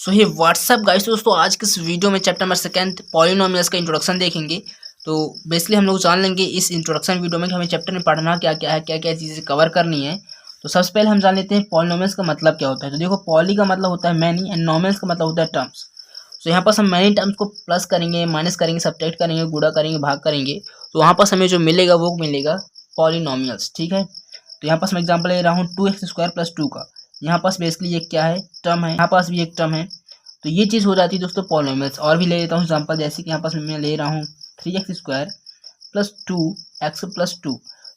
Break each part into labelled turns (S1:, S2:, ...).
S1: सो ये WhatsApp guys दोस्तों, आज के इस वीडियो में चैप्टर नंबर 2 पॉलिनोमियल्स का इंट्रोडक्शन देखेंगे। तो बेसिकली हम लोग जान लेंगे इस इंट्रोडक्शन वीडियो में कि हमें चैप्टर में पढ़ना क्या क्या है, क्या क्या चीज़ें कवर करनी है। तो सबसे पहले हम जान लेते हैं पॉलिनोमियल्स का मतलब क्या होता है। तो देखो, पॉली का मतलब होता है मैनी एंड नोमियल्स का मतलब होता है टर्म्स। तो यहाँ पर हम मैनी टर्म्स को प्लस करेंगे, माइनस करेंगे, सब्ट्रैक्ट करेंगे, गुणा करेंगे, भाग करेंगे, तो वहाँ पर हमें जो मिलेगा वो मिलेगा पॉलिनोमियल्स। ठीक है, तो यहाँ पर मैं एग्जाम्पल ले रहा हूँ 2x² + 2 का। यहाँ पास बेसिकली ये क्या है, टर्म है, यहाँ पास भी एक टर्म है, तो ये चीज़ हो जाती है दोस्तों पॉलिनोमियल्स। और भी ले लेता हूँ एग्जांपल, जैसे कि यहाँ पास मैं ले रहा हूँ 3x² + 2x + 2।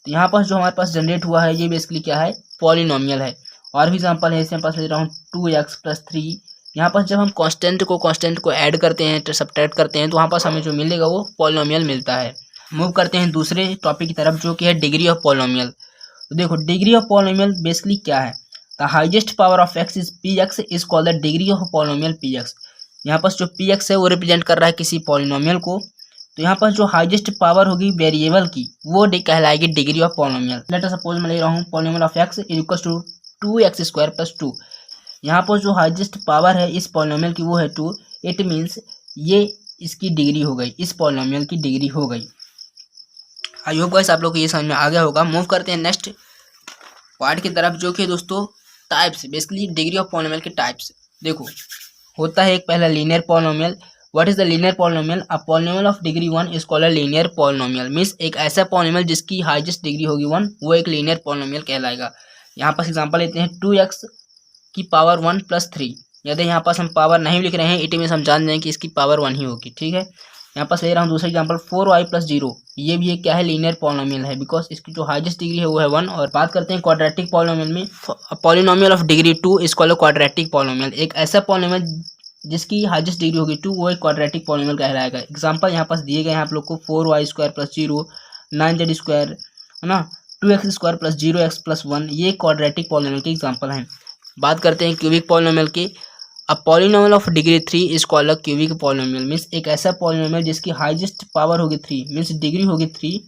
S1: तो यहाँ पास जो हमारे पास जनरेट हुआ है ये बेसिकली क्या है, पॉलिनोमियल है। और भी एग्जांपल है, इसमें पास ले रहा हूँ 2x + 3। यहाँ पास जब हम कांस्टेंट को ऐड करते हैं, तो सब्ट्रैक्ट करते हैं, तो वहाँ पास हमें जो मिलेगा वो पॉलिनोमियल मिलता है। मूव करते हैं दूसरे टॉपिक की तरफ, जो कि है डिग्री ऑफ पॉलिनोमियल। तो देखो, डिग्री ऑफ पॉलिनोमियल बेसिकली क्या है, the highest power of x is px is called the degree of polynomial px। यहाँ पर जो px है वो रिप्रेजेंट कर रहा है किसी पॉलिनोमियल को। तो यहाँ पर जो हाईएस्ट पावर होगी वेरिएबल की वो कहलाएगी degree of polynomial. Let us suppose मैं ले रहा हूँ polynomial of x is equal to 2x² + 2। यहाँ पर जो हाईएस्ट पावर है इस पॉलिनोमियल की वो है 2। इट मीन्स ये इसकी डिग्री हो गई, इस पॉलिनोमियल की डिग्री हो गई। आई होप गाइस आप लोग को ये समझ में आ गया होगा। मूव करते हैं नेक्स्ट पार्ट की तरफ, जो कि दोस्तों types, basically degree of polynomial के टाइप्स। देखो, होता है एक पहला linear polynomial. What is the linear polynomial? A polynomial of degree 1 is called a linear polynomial. Means एक ऐसा पॉलिनोमियल जिसकी हाईएस्ट डिग्री होगी 1, वो एक लीनियर पॉलिनोमियल कहलाएगा। यहाँ पर एग्जांपल लेते हैं 2x की पावर 1 + 3। यदि यहाँ पास हम पावर नहीं लिख रहे हैं, इट मीन्स हम जान जाएं कि इसकी पावर 1 ही होगी। ठीक है, यहाँ पास ले रहा हूँ दूसरा एग्जांपल 4y + 0। ये भी एक क्या है, लीनियर पॉलिनोमियल है, बिकॉज इसकी जो हाईएस्ट डिग्री है वो है 1। और बात करते हैं क्वाड्रेटिक पॉलिनोमियल में, polynomial of degree 2 is called quadratic polynomial. एक ऐसा पॉलिनोमियल जिसकी हाईएस्ट डिग्री होगी 2, वो एक क्वाड्रेटिक पॉलिनोमियल कहलाएगा। एग्जांपल यहाँ पास दिए गए हैं आप लोग को 4y² + 0, 9z² है ना, 2x² + 0x + 1। ये क्वाड्रेटिक पॉलिनोमियल के एग्जाम्पल हैं। बात करते हैं क्यूबिक पॉलिनोमियल की। A polynomial of degree 3 is called a cubic polynomial. Means एक ऐसा पॉलिनोमियल जिसकी हाईएस्ट पावर होगी 3, मीन्स डिग्री होगी 3,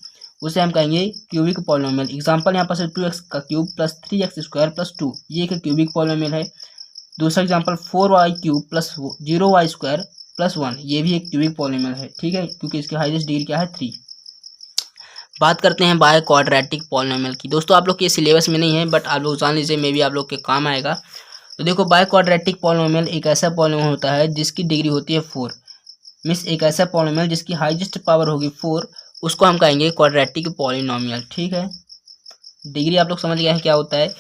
S1: उसे हम कहेंगे क्यूबिक पॉलिनोमियल। एग्जांपल यहाँ पर 2x का क्यूब + 3x² + 2, ये एक क्यूबिक पॉलिनोमियल है। दूसरा एग्जांपल 4y³ + 0y² + 1, ये भी एक क्यूबिक पॉलिनोमियल है। ठीक है, क्योंकि इसकी हाईएस्ट डिग्री क्या है, 3। बात करते हैं बाय क्वाड्रेटिक पॉलिनोमियल की। दोस्तों आप लोग के सिलेबस में नहीं है, बट आप लोग जान लीजिए, मे बी आप लोग के काम आएगा। तो देखो, बाय क्वाड्रेटिक पॉलिनोमियल एक ऐसा पॉलिनोमियल होता है जिसकी डिग्री होती है 4। मीन्स एक ऐसा पॉलिनोमियल जिसकी हाईएस्ट पावर होगी 4, उसको हम कहेंगे क्वाड्रेटिक पॉलिनोमियल। ठीक है, डिग्री आप लोग समझ गए हैं क्या होता है।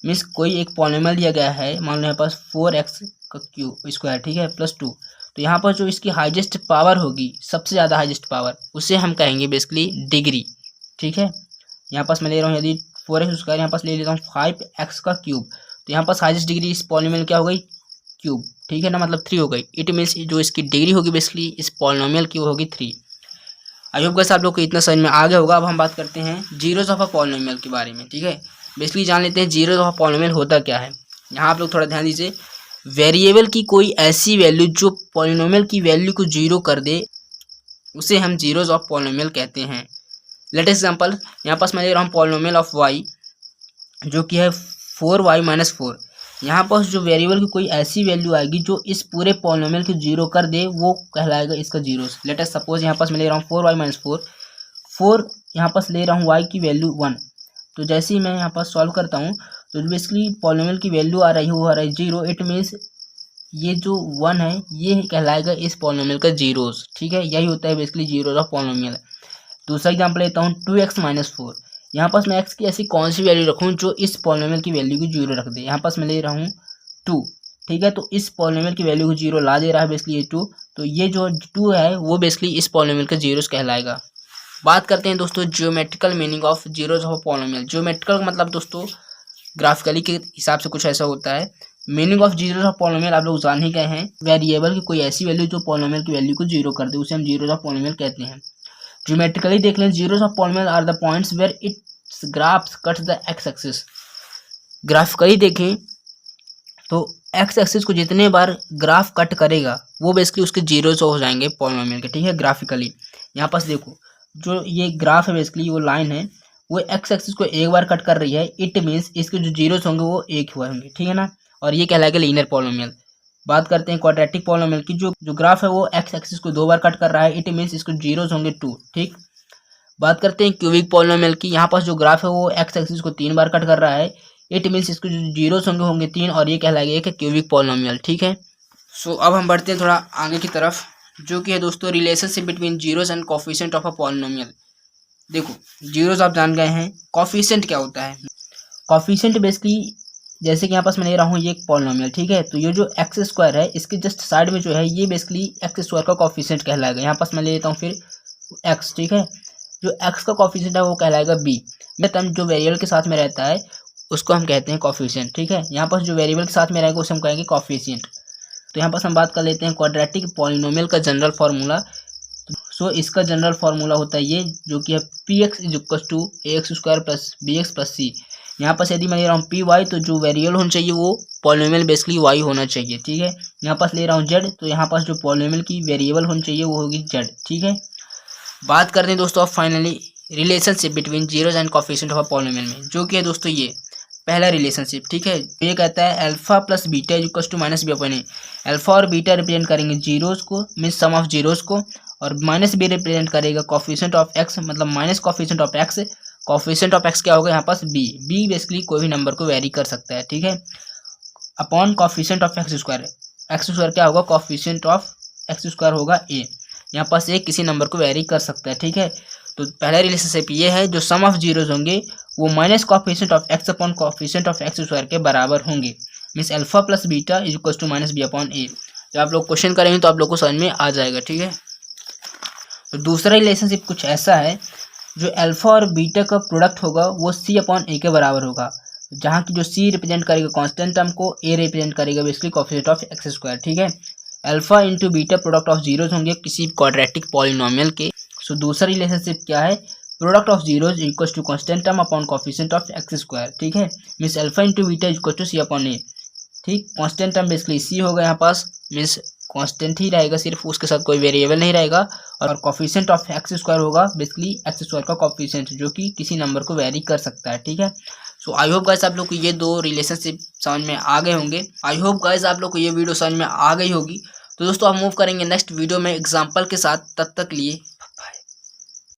S1: मीन्स कोई एक पॉलिनोमियल दिया गया है, मान लो यहाँ पास 4x², ठीक है, + 2। तो यहाँ पर जो इसकी हाईएस्ट पावर होगी, सबसे ज़्यादा हाईएस्ट पावर, उसे हम कहेंगे बेसिकली डिग्री। ठीक है, यहाँ पास मैं ले रहा हूँ, यदि 4x², यहाँ पास ले लेता हूँ 5x³। तो यहाँ पास हाईएस्ट डिग्री इस पॉलिनोमियल क्या हो गई, क्यूब। ठीक है ना, मतलब 3 हो गई। इट मीन्स जो इसकी डिग्री होगी बेसिकली इस पॉलिनोमियल की वो होगी 3। आई होप गाइस आप लोग को इतना समझ में आ गया होगा। अब हम बात करते हैं जीरोज ऑफ अ पॉलिनोमियल के बारे में। ठीक है, बेसिकली जान लेते हैं जीरोज ऑफ अ पॉलिनोमियल होता क्या है। यहाँ आप लोग थोड़ा ध्यान दीजिए। वेरिएबल की कोई ऐसी वैल्यू जो पॉलिनोमियल की वैल्यू को 0 कर दे, उसे हम जीरोज ऑफ पॉलिनोमियल कहते हैं। लेट एग्जांपल, यहाँ पास मैं ले रहा हूँ पॉलिनोमियल ऑफ y, जो कि है 4y - 4। यहाँ पर जो वेरिएबल की कोई ऐसी वैल्यू आएगी जो इस पूरे पॉलिनोमियल को 0 कर दे, वो कहलाएगा इसका जीरोस। लेट अस सपोज यहाँ पास मैं ले रहा हूँ 4y - 4। 4 यहाँ पास ले रहा हूँ y की वैल्यू 1। तो जैसे ही मैं यहाँ पास सॉल्व करता हूँ, तो बेसिकली पॉलिनोमियल की वैल्यू आ रही है, वो आ रहा है 0। इट मीन्स ये जो 1 है ये कहलाएगा इस पॉलिनोमियल का जीरोस। ठीक है, यही होता है बेसिकली जीरोस ऑफ पॉलिनोमियल। दूसरा एग्जाम्पल लेता हूँ 2x - 4। यहाँ पास मैं x की ऐसी कौन सी वैल्यू रखूँ जो इस पॉलिनोमियल की वैल्यू को 0 रख दे। यहाँ पास मैं ले रहा हूँ 2। ठीक है, तो इस पॉलिनोमियल की वैल्यू को 0 ला दे रहा है बेसिकली ये 2। तो ये जो 2 है वो बेसिकली इस पॉलिनोमियल का जीरोस कहलाएगा। बात करते हैं दोस्तों geometrical meaning of zeros of polynomial. Geometrical का मतलब दोस्तों ग्राफिकली के हिसाब से कुछ ऐसा होता है। Meaning of zeros of polynomial आप लोग जान ही गए हैं। वेरिएबल की कोई ऐसी वैल्यू जो पॉलिनोमियल की वैल्यू को 0 कर दे, उसे हम जीरोस ऑफ पॉलिनोमियल कहते हैं। ज्योमेट्रिकली देख लें, zeros of polynomial are the points where its graphs cuts the x axis. Graphically देखें तो एक्स एक्सिस को जितने बार ग्राफ कट करेगा वो बेसिकली उसके जीरोस हो जाएंगे पॉलिनोमियल के। ठीक है, ग्राफिकली यहाँ पास देखो, जो ये ग्राफ है बेसिकली वो लाइन है, वो एक्स एक्सिस को एक बार कट कर रही है। इट मीन्स इसके जो जीरोस होंगे वो एक हुए होंगे। ठीक है ना, और ये कहलाएगा लीनियर पॉलिनोमियल। बात करते हैं क्वाड्रेटिक पॉलिनोमियल की। जो ग्राफ है वो एक्स एक्सिस को 2 बार कट कर रहा है, इट मीन्स इसको जीरोज होंगे 2। ठीक, बात करते हैं क्यूबिक पॉलिनोमियल की। यहाँ पास जो ग्राफ है वो एक्स एक्सिस को 3 बार कट कर रहा है, इट मीन्स इसको जो जीरोज होंगे 3, और ये कहलाएगा एक क्यूबिक पॉलिनोमियल। ठीक है, सो अब हम बढ़ते हैं थोड़ा आगे की तरफ, जो कि है दोस्तों relationship between zeros and coefficient of a polynomial. देखो, जीरोज आप जान गए हैं, कोफिशिएंट क्या होता है? कोफिशिएंट बेसिकली जैसे कि यहाँ पास मैं ले रहा हूँ ये एक पॉलिनोमियल, ठीक है, तो ये जो एक्स स्क्वायर है इसके जस्ट साइड में जो है ये बेसिकली एक्स स्क्वायर का कोफिशिएंट कहलाएगा। यहाँ पास मैं ले लेता हूँ फिर एक्स। ठीक है, जो एक्स का कोफिशिएंट है वो कहलाएगा बी। में टर्म जो वेरिएबल के साथ में रहता है उसको हम कहते हैं कोफिशिएंट। ठीक है, यहाँ पास जो वेरिएबल के साथ में रहेगा उसे हम कहेंगे कोफिशिएंट। तो यहाँ पास हम बात कर लेते हैं क्वाड्रेटिक पॉलिनोमियल का जनरल फार्मूला। सो इसका जनरल फार्मूला होता है ये, जो कि है P X is equal to A X square plus B X plus C. यहाँ पास यदि मैं ले रहा हूँ पी वाई, तो जो वेरिएबल होना चाहिए वो पॉलिनोमियल बेसिकली वाई होना चाहिए। ठीक है, यहाँ पास ले रहा हूँ जेड, तो यहाँ पास जो पॉलिनोमियल की वेरिएबल होनी चाहिए वो होगी जेड। ठीक है, बात करते हैं दोस्तों अब finally relationship between zeros and coefficient of a polynomial में, जो कि है दोस्तों ये पहला रिलेशनशिप। ठीक है, ये कहता है alpha plus beta is equal to minus B upon a. Alpha और बीटा रिप्रेजेंट करेंगे जीरोज को, मीन्स सम ऑफ जीरोज को, और माइनस बी रिप्रेजेंट करेगा कोफिशिएंट ऑफ एक्स, मतलब minus coefficient of x. Coefficient of x क्या होगा यहाँ पास बी। बी बेसिकली कोई भी नंबर को वेरी कर सकता है। ठीक है, upon coefficient of X square. X square क्या होगा? कोफिशिएंट ऑफ एक्स स्क्वायर होगा ए। यहाँ पास ए किसी नंबर को वेरी कर सकता है। ठीक है, तो पहला रिलेशनशिप ये है, जो सम ऑफ जीरोज होंगे वो minus coefficient of X upon coefficient of X square के बराबर होंगे, means alpha plus beta is equal to minus B upon A. जब आप लोग क्वेश्चन करेंगे तो आप लोग को समझ में आ जाएगा। ठीक है, तो दूसरा रिलेशनशिप कुछ ऐसा है, जो अल्फा और बीटा का प्रोडक्ट होगा वो सी अपॉन ए के बराबर होगा, जहाँ की जो सी रिप्रेजेंट करेगा कांस्टेंट टर्म को, ए रिप्रेजेंट करेगा basically coefficient of X square. ठीक है, alpha into beta product of zeros होंगे किसी क्वाड्रेटिक पॉलिनोमियल के। सो दूसरा रिलेशनशिप क्या है? Product of zeros equal to constant term upon coefficient of X square. ठीक है, means alpha into beta equal to C upon A. ठीक, कांस्टेंट टर्म बेसिकली सी होगा यहाँ पास, मीन्स कांस्टेंट ही रहेगा, सिर्फ उसके साथ कोई वेरिएबल नहीं रहेगा, और कोफिशिएंट ऑफ एक्स स्क्वायर होगा बेसिकली एक्स स्क्वायर का कोफिशिएंट, जो कि किसी नंबर को वेरी कर सकता है। ठीक है, सो आई होप गाइस आप लोग को ये दो रिलेशनशिप समझ में आ गए होंगे। आई होप गाइस आप लोग को ये वीडियो समझ में आ गई होगी। तो दोस्तों आप मूव करेंगे नेक्स्ट वीडियो में एग्जाम्पल के साथ, तब तक लिए